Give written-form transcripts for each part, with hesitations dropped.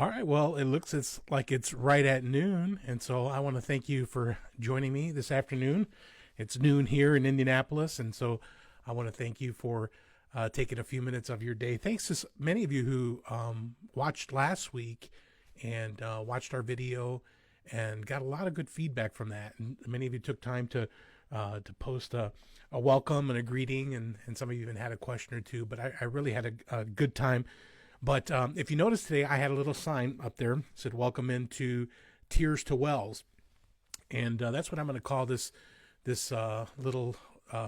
All right. Well, it's like it's right at noon, and so I want to thank you for joining me this afternoon. It's noon here in Indianapolis, and so I want to thank you for taking a few minutes of your day. Thanks to many of you who watched last week and watched our video and got a lot of good feedback from that. And many of you took time to post a welcome and a greeting, and some of you even had a question or two. But I really had a good time. But if you notice today, I had a little sign up there that said "Welcome into Tears to Wells," and that's what I'm going to call this little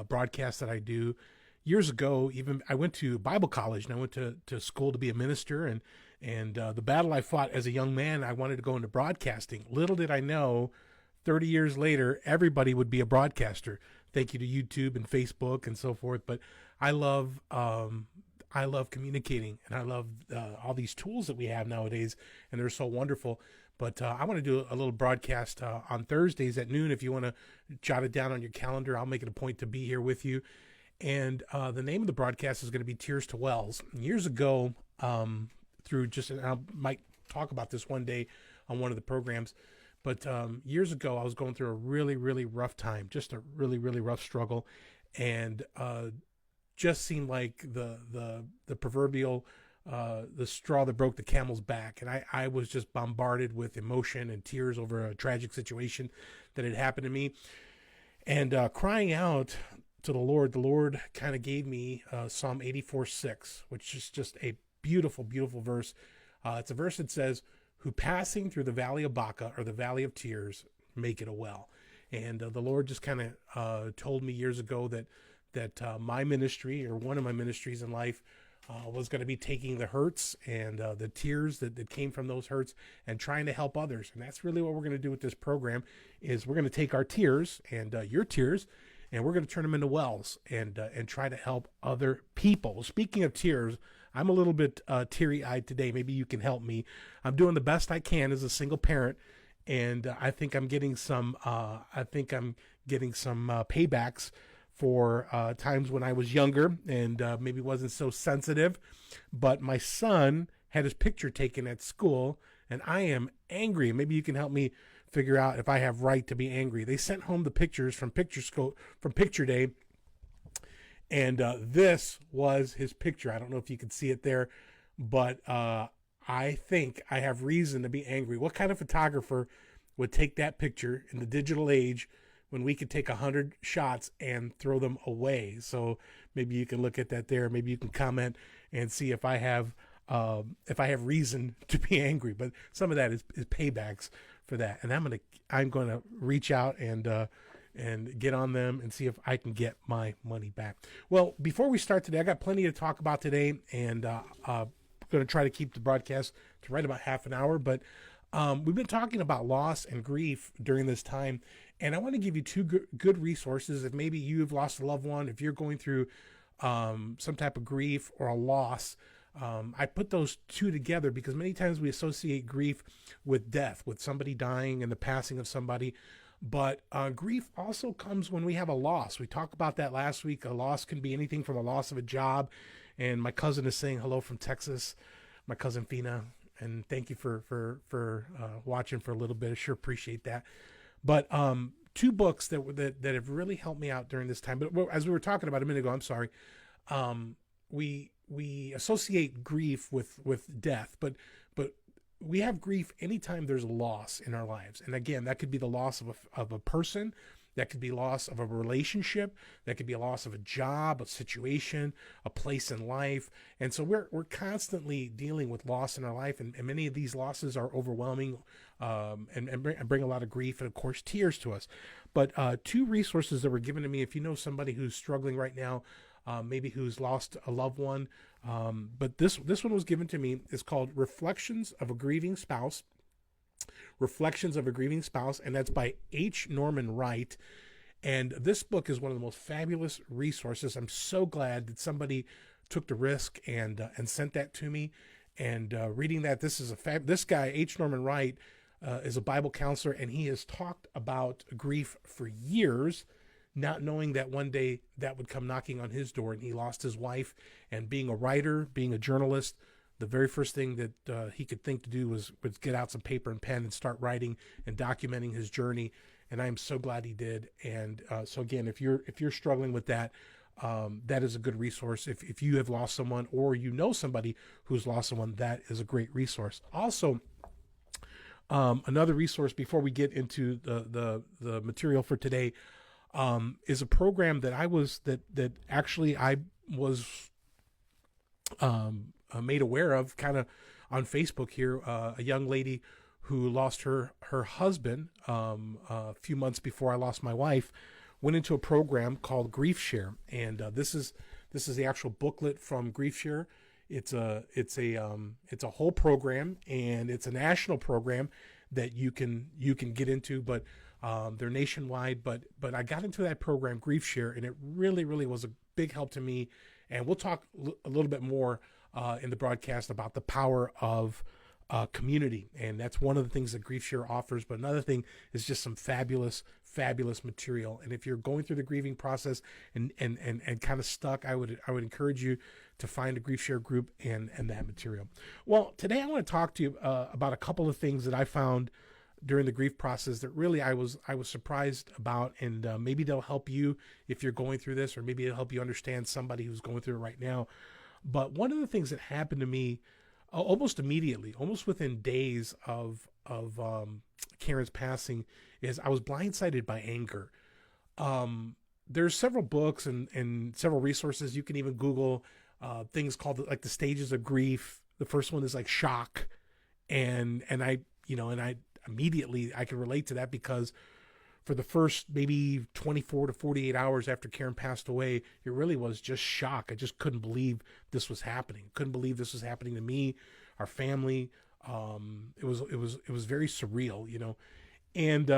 broadcast that I do. Years ago, even I went to Bible college and I went to school to be a minister, and the battle I fought as a young man, I wanted to go into broadcasting. Little did I know, 30 years later, everybody would be a broadcaster. Thank you to YouTube and Facebook and so forth. But I love communicating, and I love all these tools that we have nowadays, and they're so wonderful. But I want to do a little broadcast on Thursdays at noon. If you want to jot it down on your calendar, I'll make it a point to be here with you. And the name of the broadcast is going to be Tears to Wells. Years ago, and I might talk about this one day on one of the programs, but years ago, I was going through a really, really rough time, just a really, really rough struggle, and just seemed like the proverbial the straw that broke the camel's back. And I was just bombarded with emotion and tears over a tragic situation that had happened to me. And crying out to the Lord kind of gave me Psalm 84:6, which is just a beautiful, beautiful verse. It's a verse that says, "Who passing through the valley of Baca, or the valley of tears, make it a well." And the Lord just kind of told me years ago that my ministry, or one of my ministries in life, was going to be taking the hurts and the tears that came from those hurts and trying to help others. And that's really what we're going to do with this program, is we're going to take our tears and your tears, and we're going to turn them into wells and try to help other people. Speaking of tears, I'm a little bit teary-eyed today. Maybe you can help me. I'm doing the best I can as a single parent, and I think I'm getting some paybacks for times when I was younger and maybe wasn't so sensitive. But my son had his picture taken at school, and I am angry. Maybe you can help me figure out if I have right to be angry. They sent home the pictures from Picture Day, and this was his picture. I don't know if you can see it there, but I think I have reason to be angry. What kind of photographer would take that picture in the digital age when we could take 100 shots and throw them away? So maybe you can look at that there. Maybe you can comment and see if I have reason to be angry. But some of that is paybacks for that. And I'm gonna reach out and get on them and see if I can get my money back. Well, before we start today, I got plenty to talk about today, and I'm going to try to keep the broadcast to right about half an hour. But we've been talking about loss and grief during this time, and I want to give you two good resources. If maybe you've lost a loved one, if you're going through some type of grief or a loss, I put those two together because many times we associate grief with death, with somebody dying and the passing of somebody. But grief also comes when we have a loss. We talked about that last week. A loss can be anything from a loss of a job. And my cousin is saying hello from Texas, my cousin Fina. And thank you for watching for a little bit. I sure appreciate that. But two books that have really helped me out during this time. But as we were talking about a minute ago, I'm sorry, we associate grief with death, but we have grief anytime there's a loss in our lives. And again, that could be the loss of a person, that could be loss of a relationship, that could be a loss of a job, a situation, a place in life. And so we're constantly dealing with loss in our life, and many of these losses are overwhelming and bring a lot of grief and, of course, tears to us. But two resources that were given to me, if you know somebody who's struggling right now, maybe who's lost a loved one. But this one was given to me. It's called Reflections of a Grieving Spouse. Reflections of a Grieving Spouse, and that's by H. Norman Wright. And this book is one of the most fabulous resources. I'm so glad that somebody took the risk and sent that to me. And reading that, this guy, H. Norman Wright, is a Bible counselor, and he has talked about grief for years, not knowing that one day that would come knocking on his door. And he lost his wife, and being a writer, being a journalist, the very first thing that he could think to do was get out some paper and pen and start writing and documenting his journey. And I'm so glad he did. And so again, if you're struggling with that, that is a good resource. If you have lost someone or you know somebody who's lost someone, that is a great resource. Also, another resource before we get into the material for today is a program that I was made aware of kind of on Facebook here. A young lady who lost her husband a few months before I lost my wife went into a program called Grief Share, and this is the actual booklet from Grief Share. It's a whole program, and it's a national program that you can get into, but they're nationwide. But I got into that program, Grief Share, and it really was a big help to me. And we'll talk a little bit more in the broadcast about the power of community, and that's one of the things that Grief Share offers. But another thing is just some fabulous material. And if you're going through the grieving process and kind of stuck, I would encourage you to find a Grief Share group and that material. Well, today I want to talk to you about a couple of things that I found during the grief process that really I was surprised about, and maybe they'll help you if you're going through this, or maybe it'll help you understand somebody who's going through it right now. But one of the things that happened to me almost immediately, almost within days of Karen's passing, is I was blindsided by anger. There's several books and several resources. You can even Google things called like the stages of grief. The first one is like shock, and I immediately I can relate to that, because for the first maybe 24 to 48 hours after Karen passed away, it really was just shock. I just couldn't believe this was happening. Couldn't believe this was happening to me, our family. It was very surreal, And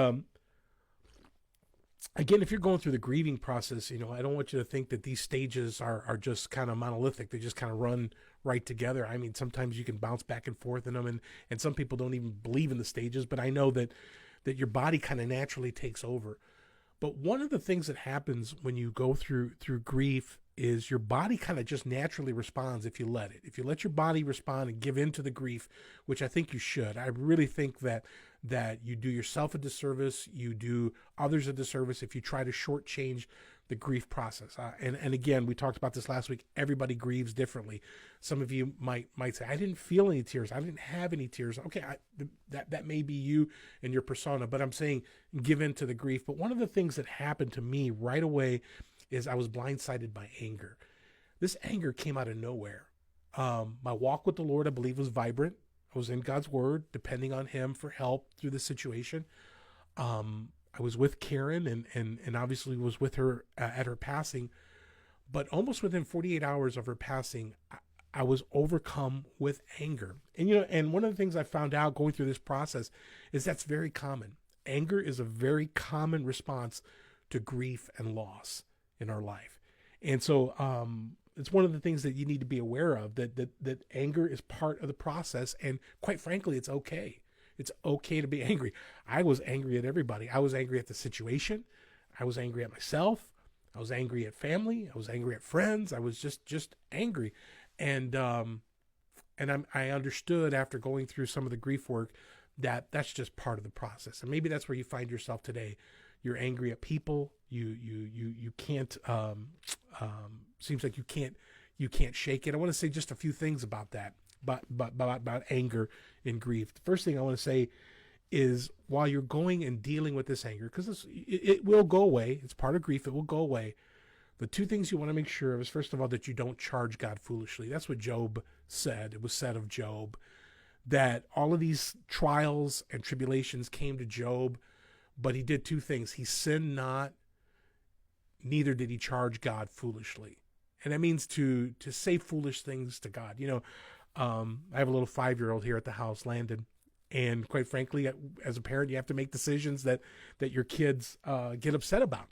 again, if you're going through the grieving process, I don't want you to think that these stages are just kind of monolithic. They just kind of run right together. I mean, sometimes you can bounce back and forth in them, and some people don't even believe in the stages, but I know that your body kind of naturally takes over. But one of the things that happens when you go through grief is your body kind of just naturally responds if you let it. If you let your body respond and give in to the grief, which I think you should. I really think that you do yourself a disservice, you do others a disservice if you try to shortchange the grief process. And again, we talked about this last week. Everybody grieves differently. Some of you might say, I didn't feel any tears. I didn't have any tears. Okay, that may be you and your persona, but I'm saying give in to the grief. But one of the things that happened to me right away is I was blindsided by anger. This anger came out of nowhere. My walk with the Lord, I believe, was vibrant. I was in God's word, depending on him for help through the situation. I was with Karen and obviously was with her at her passing, but almost within 48 hours of her passing, I was overcome with anger. And one of the things I found out going through this process is that's very common. Anger is a very common response to grief and loss in our life. And so it's one of the things that you need to be aware of, that anger is part of the process. And quite frankly, it's okay. It's okay to be angry. I was angry at everybody. I was angry at the situation. I was angry at myself. I was angry at family. I was angry at friends. I was just angry. And I understood after going through some of the grief work that that's just part of the process. And maybe that's where you find yourself today. You're angry at people. You can't, seems like you can't shake it. I want to say just a few things about that. About anger and grief. The first thing I want to say is, while you're going and dealing with this anger, because it will go away, it's part of grief, it will go away. The two things you want to make sure of is, first of all, that you don't charge God foolishly. That's what Job said. It was said of Job that all of these trials and tribulations came to Job, but he did two things. He sinned not, neither did he charge God foolishly. And that means to say foolish things to God. I have a little 5-year-old here at the house, Landon, and quite frankly, as a parent, you have to make decisions that your kids get upset about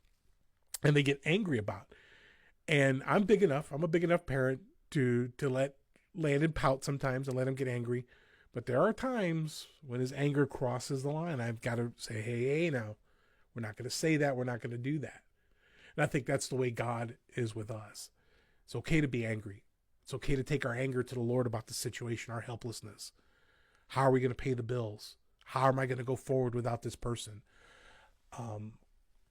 and they get angry about. And I'm a big enough parent to let Landon pout sometimes and let him get angry. But there are times when his anger crosses the line. I've got to say, hey, now, we're not going to say that. We're not going to do that. And I think that's the way God is with us. It's okay to be angry. It's okay to take our anger to the Lord about the situation, our helplessness. How are we going to pay the bills? How am I going to go forward without this person?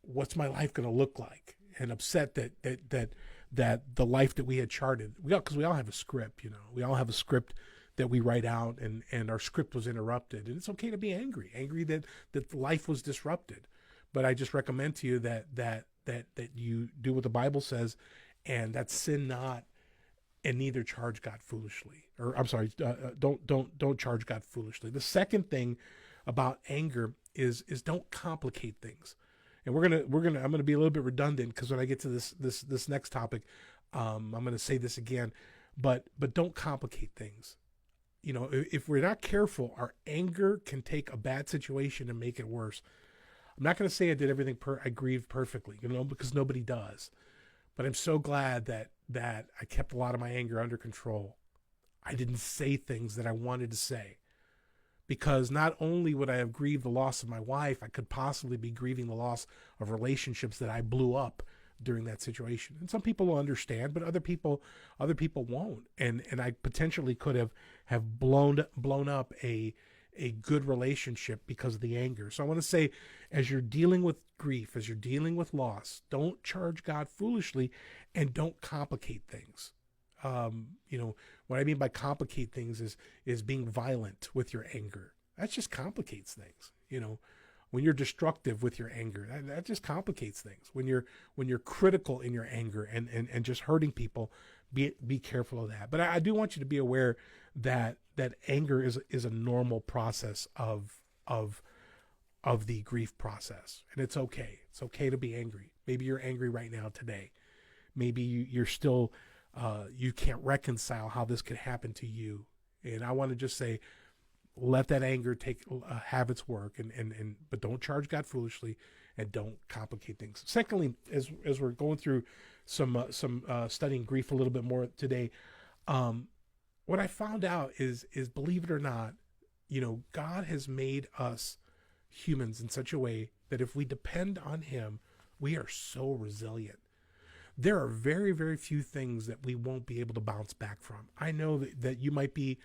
What's my life going to look like? And upset that the life that we had charted, because we all have a script, we all have a script that we write out, and our script was interrupted. And it's okay to be angry that life was disrupted. But I just recommend to you that you do what the Bible says, and that's sin not, and neither charge God foolishly. Or I'm sorry, don't charge God foolishly. The second thing about anger is don't complicate things. And I'm gonna be a little bit redundant, because when I get to this next topic, I'm gonna say this again, but don't complicate things. If we're not careful, our anger can take a bad situation and make it worse. I'm not going to say I did everything I grieved perfectly, because nobody does. But I'm so glad that I kept a lot of my anger under control. I didn't say things that I wanted to say, because not only would I have grieved the loss of my wife, I could possibly be grieving the loss of relationships that I blew up during that situation. And some people will understand, but other people won't. And I potentially could have blown up a good relationship because of the anger. So I want to say, as you're dealing with grief, as you're dealing with loss, don't charge God foolishly, and don't complicate things. What I mean by complicate things is being violent with your anger. That just complicates things. When you're destructive with your anger, that just complicates things. When you're critical in your anger and just hurting people, be careful of that. But I do want you to be aware that anger is a normal process of the grief process, and it's okay. It's okay to be angry. Maybe you're angry right now today. Maybe you're still you can't reconcile how this could happen to you. And I want to just say, let that anger have its work, but don't charge God foolishly, and don't complicate things. Secondly, as we're going through some studying grief a little bit more today, what I found out is believe it or not, God has made us humans in such a way that if we depend on Him, we are so resilient. There are very, very few things that we won't be able to bounce back from. I know that you might be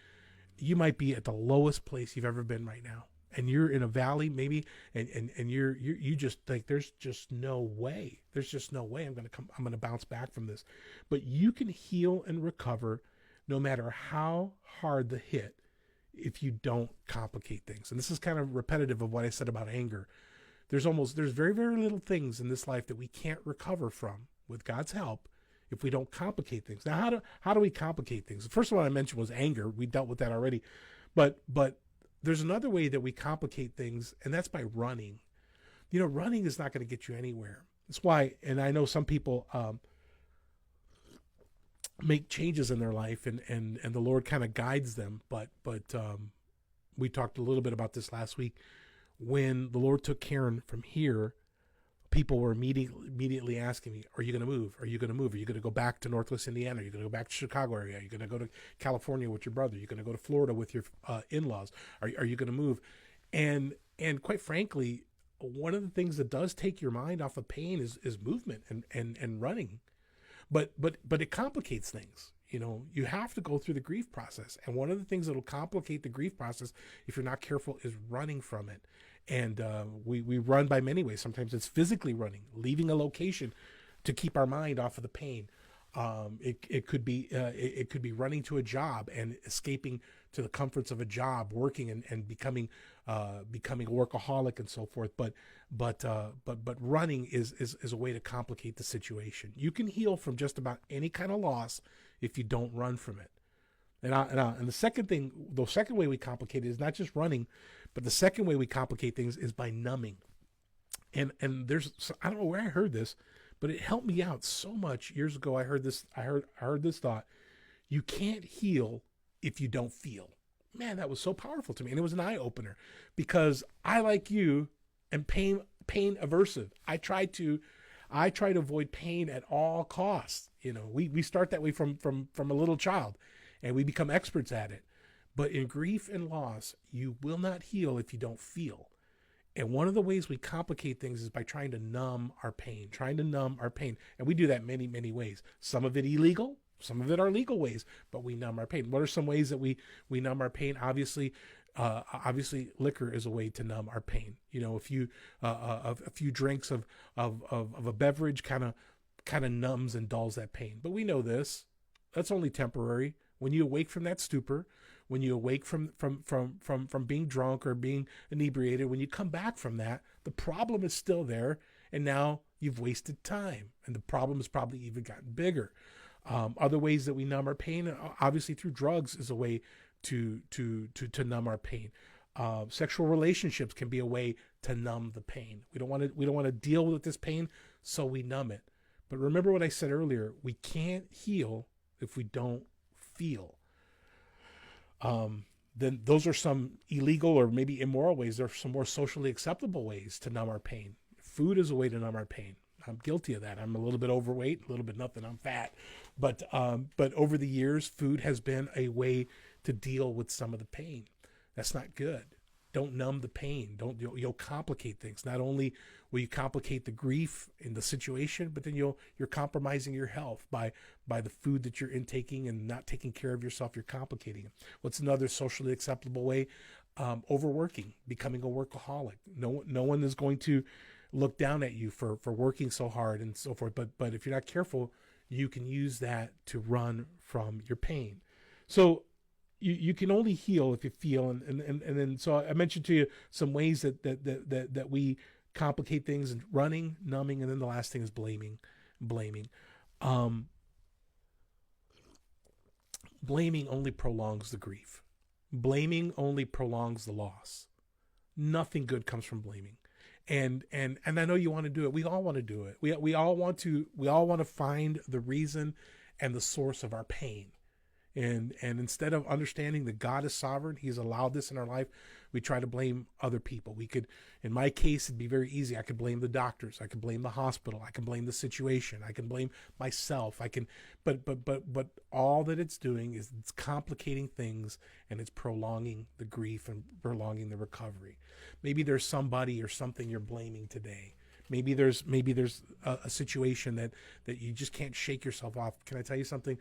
at the lowest place you've ever been right now, and you're in a valley maybe, and you just think there's just no way I'm going to bounce back from this. But you can heal and recover no matter how hard the hit, if you don't complicate things. And this is kind of repetitive of what I said about anger. There's very, very little things in this life that we can't recover from with God's help if we don't complicate things. Now, how do we complicate things? The first one I mentioned was anger. We dealt with that already. But there's another way that we complicate things, and that's by running. Running is not going to get you anywhere. That's why, and I know some people make changes in their life, and the Lord kind of guides them. But we talked a little bit about this last week. When the Lord took Karen from here, people were immediately asking me, are you going to move? Are you going to move? Are you going to go back to Northwest Indiana? Are you going to go back to Chicago area? Are you going to go to California with your brother? Are you going to go to Florida with your in-laws? Are you going to move? And quite frankly, one of the things that does take your mind off of pain is movement and running. But it complicates things. You have to go through the grief process. And one of the things that will complicate the grief process, if you're not careful, is running from it. And we run by many ways. Sometimes it's physically running, leaving a location to keep our mind off of the pain. It could be running to a job and escaping to the comforts of a job, working and becoming a workaholic and so forth. But running is a way to complicate the situation. You can heal from just about any kind of loss if you don't run from it. And the second way we complicate it is not just running, but the second way we complicate things is by numbing. And I don't know where I heard this, but it helped me out so much years ago. I heard this thought: you can't heal if you don't feel. Man, that was so powerful to me, and it was an eye opener, because I, like you, am pain aversive. I try to avoid pain at all costs. We start that way from a little child, and we become experts at it. But in grief and loss, you will not heal if you don't feel. And one of the ways we complicate things is by trying to numb our pain. And we do that many, many ways. Some of it illegal, Some of it are legal ways, but we numb our pain. What are some ways that we numb our pain? Obviously, liquor is a way to numb our pain. A few drinks of a beverage kind of numbs and dulls that pain. But we know this. That's only temporary. When you awake from that stupor, when you awake from being drunk or being inebriated, when you come back from that, the problem is still there, and now you've wasted time, and the problem has probably even gotten bigger. Other ways that we numb our pain, obviously through drugs, is a way to numb our pain. Sexual relationships can be a way to numb the pain. We don't want to deal with this pain, so we numb it. But remember what I said earlier: we can't heal if we don't feel. Then those are some illegal or maybe immoral ways. There are some more socially acceptable ways to numb our pain. Food is a way to numb our pain. I'm guilty of that. I'm a little bit overweight, a little bit nothing. I'm fat, but over the years, food has been a way to deal with some of the pain. That's not good. Don't numb the pain. You'll complicate things. Not only will you complicate the grief in the situation, but then you're compromising your health by the food that you're intaking and not taking care of yourself. You're complicating it. What's another socially acceptable way? Overworking, becoming a workaholic. No one is going to look down at you for working so hard and so forth. But if you're not careful, you can use that to run from your pain. So you can only heal if you feel, and then so I mentioned to you some ways that we complicate things, and running, numbing, and then the last thing is blaming. Blaming only prolongs the grief. Blaming only prolongs the loss. Nothing good comes from blaming. And I know you want to do it. We all want to do it. We all want to find the reason and the source of our pain. And instead of understanding that God is sovereign, He's allowed this in our life, we try to blame other people. We could, in my case, it'd be very easy. I could blame the doctors. I could blame the hospital. I can blame the situation. I can blame myself. But all that it's doing is it's complicating things, and it's prolonging the grief and prolonging the recovery. Maybe there's somebody or something you're blaming today. Maybe there's a situation that you just can't shake yourself off. Can I tell you something?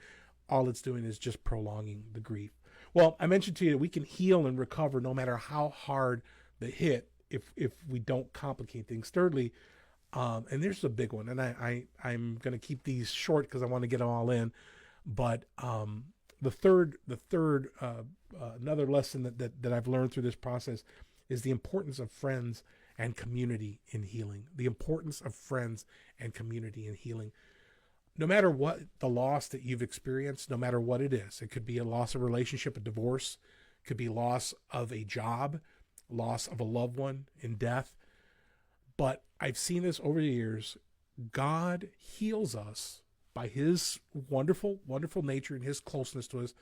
All it's doing is just prolonging the grief. Well, I mentioned to you that we can heal and recover no matter how hard the hit if we don't complicate things. Thirdly, and there's a big one, and I'm going to keep these short because I want to get them all in. But the third another lesson that I've learned through this process is the importance of friends and community in healing. The importance of friends and community in healing. No matter what the loss that you've experienced, no matter what it is, it could be a loss of a relationship, a divorce, it could be loss of a job, loss of a loved one in death. But I've seen this over the years. God heals us by His wonderful, wonderful nature and His closeness to us.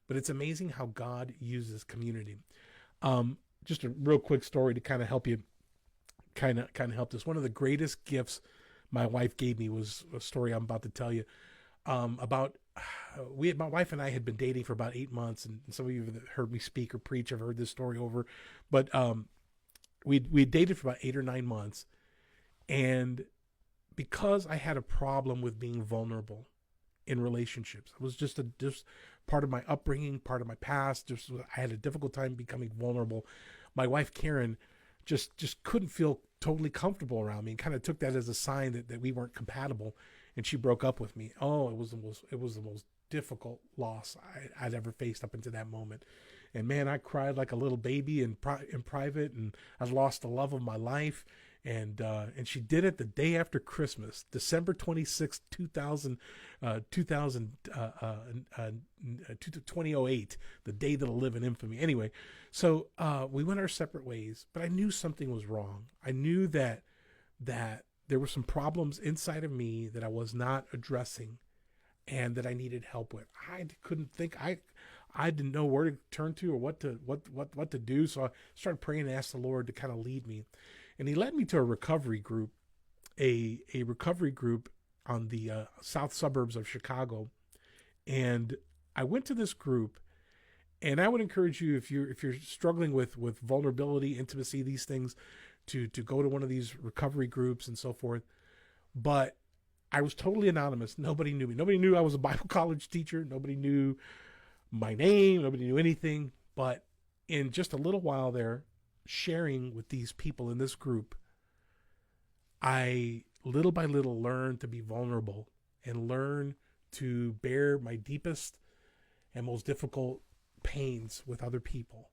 But it's amazing how God uses community. Just a real quick story to kind of help you, kind of help this. One of the greatest gifts my wife gave me was a story I'm about to tell you about. My wife and I had been dating for about 8 months, and some of you have heard me speak or preach. I've heard this story over, but we dated for about 8 or 9 months, and because I had a problem with being vulnerable in relationships, it was just part of my upbringing, part of my past. I had a difficult time becoming vulnerable. My wife Karen just couldn't feel totally comfortable around me, and kind of took that as a sign that we weren't compatible, and she broke up with me. Oh, it was the most difficult loss I'd ever faced up until that moment. And man, I cried like a little baby in private, and I lost the love of my life. And she did it the day after Christmas, December 26th, 2008, the day that'll live in infamy. Anyway, so we went our separate ways, but I knew something was wrong. I knew that there were some problems inside of me that I was not addressing and that I needed help with. I couldn't think. I didn't know where to turn to or what to do. So I started praying and asked the Lord to kind of lead me. And He led me to a recovery group, a recovery group on the south suburbs of Chicago. And I went to this group, and I would encourage you, if you're struggling with vulnerability, intimacy, these things, to go to one of these recovery groups and so forth. But I was totally anonymous. Nobody knew me. Nobody knew I was a Bible college teacher. Nobody knew my name. Nobody knew anything. But in just a little while there, sharing with these people in this group, I little by little learned to be vulnerable and learn to bear my deepest and most difficult pains with other people.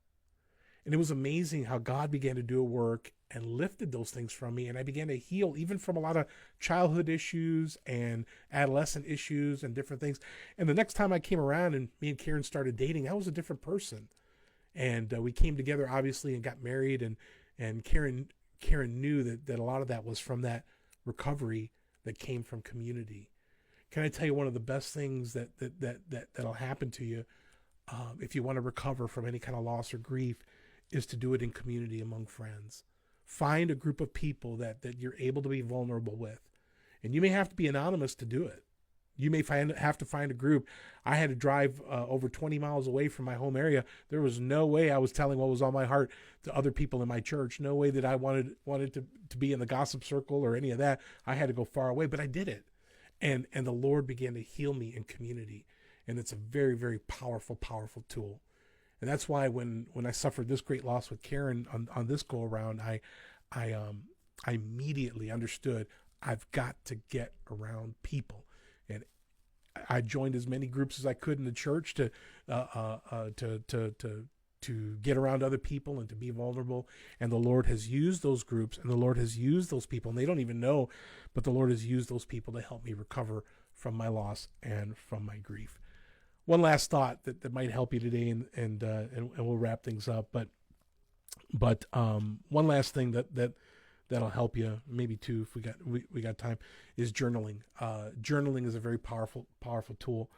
And it was amazing how God began to do a work and lifted those things from me. And I began to heal even from a lot of childhood issues and adolescent issues and different things. And the next time I came around and me and Karen started dating, I was a different person. And we came together, obviously, and got married. And Karen knew that a lot of that was from that recovery that came from community. Can I tell you one of the best things that'll happen to you if you want to recover from any kind of loss or grief is to do it in community among friends. Find a group of people that you're able to be vulnerable with. And you may have to be anonymous to do it. You may have to find a group. I had to drive over 20 miles away from my home area. There was no way I was telling what was on my heart to other people in my church. No way that I wanted to be in the gossip circle or any of that. I had to go far away, but I did it. And the Lord began to heal me in community. And it's a very, very powerful, powerful tool. And that's why when I suffered this great loss with Karen on this go around, I immediately understood I've got to get around people. And I joined as many groups as I could in the church to get around other people and to be vulnerable. And the Lord has used those groups and the Lord has used those people, and they don't even know, but the Lord has used those people to help me recover from my loss and from my grief. One last thought that might help you today, and we'll wrap things up. But one last thing that'll help you, maybe two if we got time, is journaling. Journaling is a very powerful tool.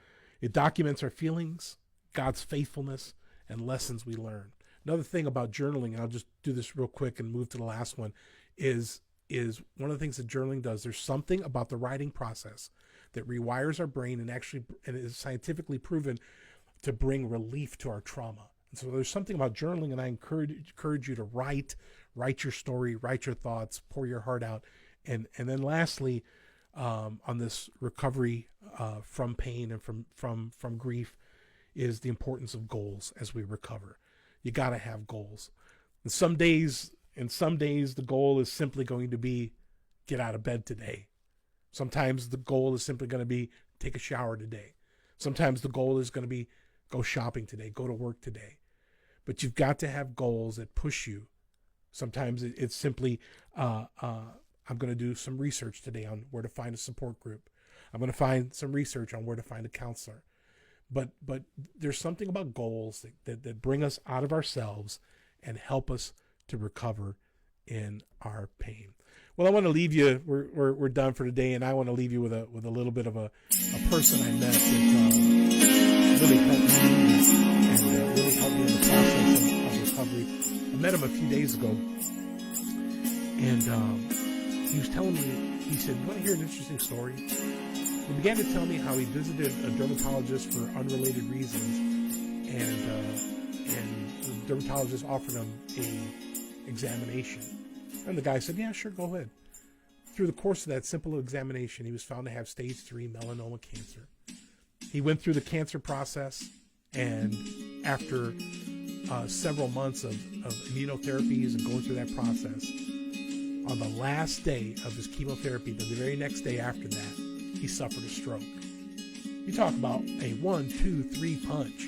It documents our feelings, God's faithfulness, and lessons we learn. Another thing about journaling, and I'll just do this real quick and move to the last one, is one of the things that journaling does. There's something about the writing process that rewires our brain and is scientifically proven to bring relief to our trauma. And so there's something about journaling, and I encourage you to write your story, write your thoughts, pour your heart out. And then lastly, on this recovery from pain and from grief, is the importance of goals as we recover. You got to have goals. And some days the goal is simply going to be get out of bed today. Sometimes the goal is simply going to be take a shower today. Sometimes the goal is going to be go shopping today, go to work today. But you've got to have goals that push you. Sometimes it's simply, I'm going to do some research today on where to find a support group. I'm going to find some research on where to find a counselor. But there's something about goals that bring us out of ourselves and help us to recover in our pain. Well, I want to leave you. We're done for today, and I want to leave you with a little bit of a person I met that really helped me and really helped me in the process of recovery. I met him a few days ago, and he was telling me. He said, "You want to hear an interesting story?" He began to tell me how he visited a dermatologist for unrelated reasons, and the dermatologist offered him a examination. And the guy said, "Yeah, sure, go ahead." Through the course of that simple examination, he was found to have stage 3 melanoma cancer. He went through the cancer process, and after several months of immunotherapies and going through that process, on the last day of his chemotherapy, the very next day after that, he suffered a stroke. You talk about a 1, 2, 3 punch.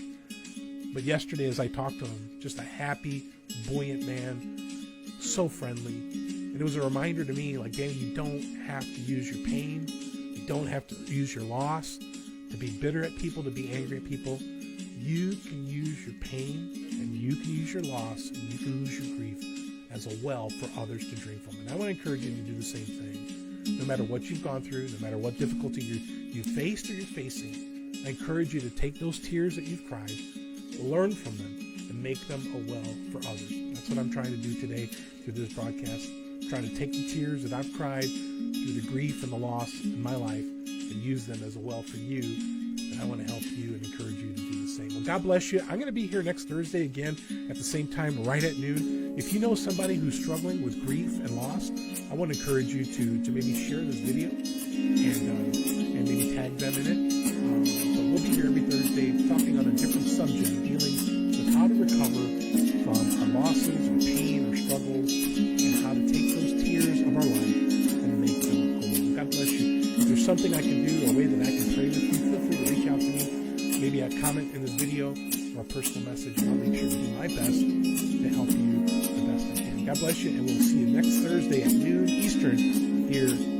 But yesterday, as I talked to him, just a happy, buoyant man, so friendly. And it was a reminder to me, like, Danny, you don't have to use your pain. You don't have to use your loss to be bitter at people, to be angry at people. You can use your pain, and you can use your loss, and you can use your grief as a well for others to drink from. And I want to encourage you to do the same thing. No matter what you've gone through, no matter what difficulty you faced or you're facing, I encourage you to take those tears that you've cried, learn from them, and make them a well for others. That's what I'm trying to do today through this broadcast. I'm trying to take the tears that I've cried through the grief and the loss in my life and use them as a well for you. And I want to help you and encourage you to do the same. same. Well, God bless you. I'm going to be here next Thursday again at the same time, right at noon. If you know somebody who's struggling with grief and loss, I want to encourage you to maybe share this video and maybe tag them in it. But we'll be here every Thursday talking on a different subject, dealing with how to recover from our losses, our pain, our struggles, and how to take those tears of our life and make them whole. God bless you. If there's something I can do, a way that I can pray with you, feel free to reach out to me. Maybe a comment in this video or a personal message, and I'll make sure to do my best to help you the best I can. God bless you, and we'll see you next Thursday at noon Eastern here